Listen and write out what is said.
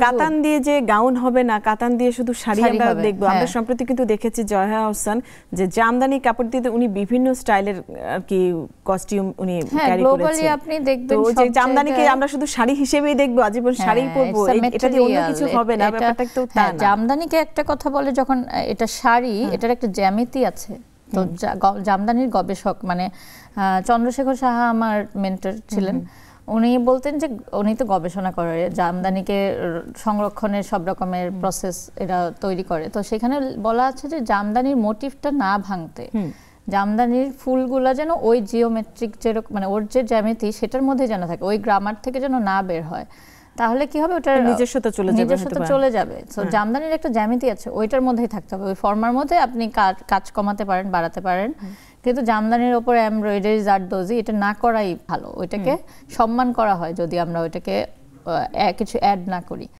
কাতান দিয়ে যে গাউন হবে না, কাতান দিয়ে শুধু শাড়ি আমরা দেখবো। আমরা সম্প্রতি কিন্তু দেখেছি জয়া আহসান যে জামদানি কাপড় দিয়ে উনি বিভিন্ন স্টাইলের আর কি কস্টিউম উনি ক্যারি করেছেন। আপনি দেখবেন তো যে জামদানিকে আমরা শুধু শাড়ি হিসেবেই দেখবো, আজীবন শাড়ি পরবো, এটা দিয়ে অন্য কিছু হবে না, ব্যাপারটা তো তা না। জামদানিকে একটা কথা বলে যখন এটা শাড়ি, এটার একটা জ্যামিতি আছে। তো জামদানির গবেষক মানে চন্দ্রশেখর সাহা আমার মেন্টর ছিলেন, উনি বলতেন যে উনি তো গবেষণা করে জামদানিকে সংরক্ষণের সব রকমের প্রসেস এরা তৈরি করে। তো সেখানে বলা আছে যে জামদানির মোটিভটা না ভাঙতে, জামদানির ফুলগুলা যেন ওই জিওমেট্রিক যেরকম মানে ওর যে জ্যামিতি সেটার মধ্যে যেন থাকে, ওই গ্রামার থেকে যেন না বের হয়, তাহলে কি হবে ওটার নিজস্বতা চলে যাবে। তো জামদানির একটা জ্যামিতি আছে, ওইটার মধ্যেই থাকতে হবে, ওই ফর্মার মধ্যে আপনি কাজ কমাতে পারেন, বাড়াতে পারেন, কিন্তু জামদানির ওপর এমব্রয়ডারি জারদোজি এটা না করাই ভালো। ওইটাকে সম্মান করা হয় যদি আমরা ওইটাকে কিছু অ্যাড না করি।